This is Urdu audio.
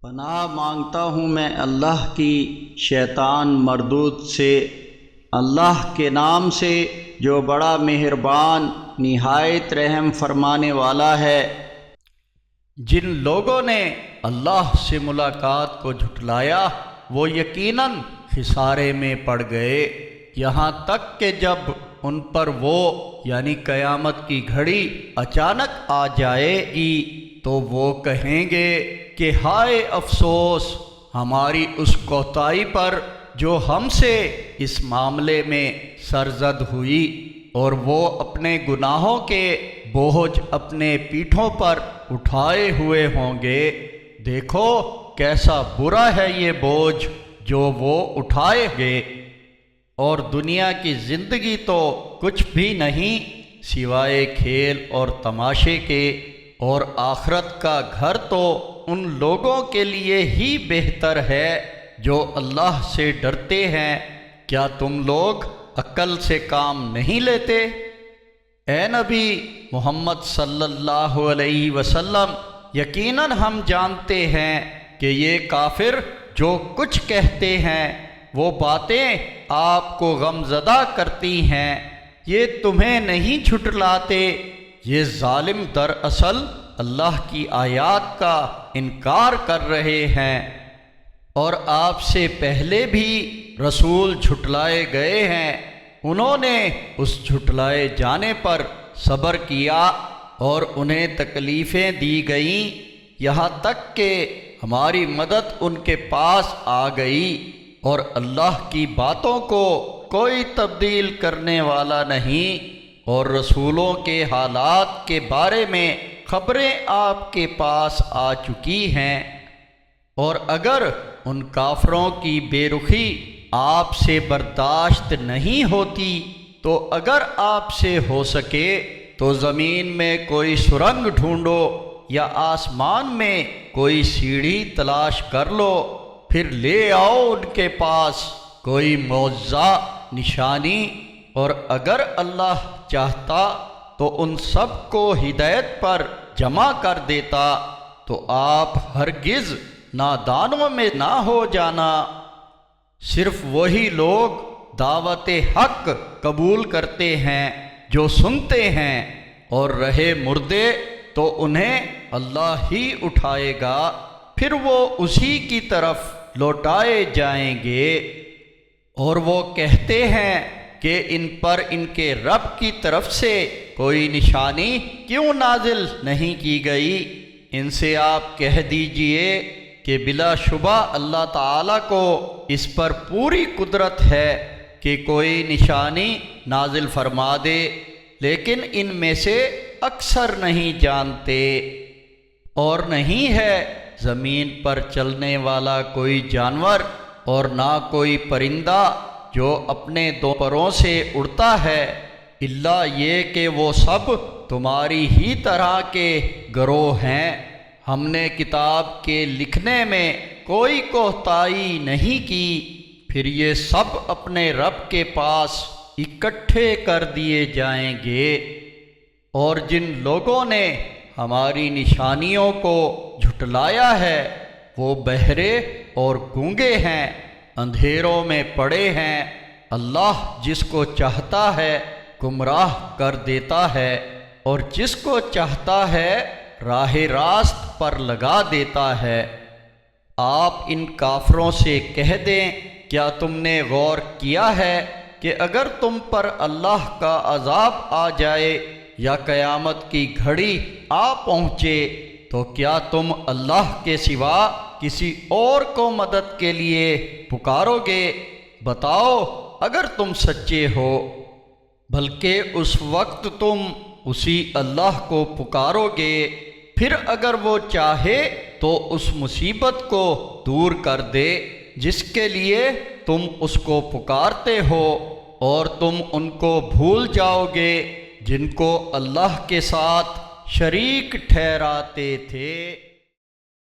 پناہ مانگتا ہوں میں اللہ کی شیطان مردود سے، اللہ کے نام سے جو بڑا مہربان نہایت رحم فرمانے والا ہے۔ جن لوگوں نے اللہ سے ملاقات کو جھٹلایا وہ یقیناً خسارے میں پڑ گئے، یہاں تک کہ جب ان پر وہ یعنی قیامت کی گھڑی اچانک آ جائے گی تو وہ کہیں گے کہ ہائے افسوس ہماری اس کوتاہی پر جو ہم سے اس معاملے میں سرزد ہوئی، اور وہ اپنے گناہوں کے بوجھ اپنے پیٹھوں پر اٹھائے ہوئے ہوں گے۔ دیکھو کیسا برا ہے یہ بوجھ جو وہ اٹھائے گے، اور دنیا کی زندگی تو کچھ بھی نہیں سوائے کھیل اور تماشے کے، اور آخرت کا گھر تو ان لوگوں کے لیے ہی بہتر ہے جو اللہ سے ڈرتے ہیں۔ کیا تم لوگ عقل سے کام نہیں لیتے؟ اے نبی محمد صلی اللہ علیہ وسلم، یقیناً ہم جانتے ہیں کہ یہ کافر جو کچھ کہتے ہیں وہ باتیں آپ کو غمزدہ کرتی ہیں، یہ تمہیں نہیں جھٹلاتے، یہ ظالم دراصل اللہ کی آیات کا انکار کر رہے ہیں، اور آپ سے پہلے بھی رسول جھٹلائے گئے ہیں، انہوں نے اس جھٹلائے جانے پر صبر کیا اور انہیں تکلیفیں دی گئیں، یہاں تک کہ ہماری مدد ان کے پاس آ گئی، اور اللہ کی باتوں کو کوئی تبدیل کرنے والا نہیں، اور رسولوں کے حالات کے بارے میں خبریں آپ کے پاس آ چکی ہیں، اور اگر ان کافروں کی بے رخی آپ سے برداشت نہیں ہوتی تو اگر آپ سے ہو سکے تو زمین میں کوئی سرنگ ڈھونڈو یا آسمان میں کوئی سیڑھی تلاش کر لو، پھر لے آؤ ان کے پاس کوئی معجزہ نشانی، اور اگر اللہ چاہتا تو ان سب کو ہدایت پر جمع کر دیتا، تو آپ ہرگز نادانوں میں نہ ہو جانا۔ صرف وہی لوگ دعوت حق قبول کرتے ہیں جو سنتے ہیں، اور رہے مردے تو انہیں اللہ ہی اٹھائے گا، پھر وہ اسی کی طرف لوٹائے جائیں گے۔ اور وہ کہتے ہیں کہ ان پر ان کے رب کی طرف سے کوئی نشانی کیوں نازل نہیں کی گئی؟ ان سے آپ کہہ دیجئے کہ بلا شبہ اللہ تعالیٰ کو اس پر پوری قدرت ہے کہ کوئی نشانی نازل فرما دے، لیکن ان میں سے اکثر نہیں جانتے۔ اور نہیں ہے زمین پر چلنے والا کوئی جانور اور نہ کوئی پرندہ جو اپنے دو پروں سے اڑتا ہے، الا یہ کہ وہ سب تمہاری ہی طرح کے گروہ ہیں۔ ہم نے کتاب کے لکھنے میں کوئی کوتاہی نہیں کی، پھر یہ سب اپنے رب کے پاس اکٹھے کر دیے جائیں گے۔ اور جن لوگوں نے ہماری نشانیوں کو جھٹلایا ہے وہ بہرے اور گونگے ہیں، اندھیروں میں پڑے ہیں، اللہ جس کو چاہتا ہے گمراہ کر دیتا ہے، اور جس کو چاہتا ہے راہ راست پر لگا دیتا ہے۔ آپ ان کافروں سے کہہ دیں، کیا تم نے غور کیا ہے کہ اگر تم پر اللہ کا عذاب آ جائے یا قیامت کی گھڑی آ پہنچے تو کیا تم اللہ کے سوا کسی اور کو مدد کے لیے پکارو گے؟ بتاؤ اگر تم سچے ہو، بلکہ اس وقت تم اسی اللہ کو پکارو گے، پھر اگر وہ چاہے تو اس مصیبت کو دور کر دے جس کے لیے تم اس کو پکارتے ہو، اور تم ان کو بھول جاؤ گے جن کو اللہ کے ساتھ شریک ٹھہراتے تھے۔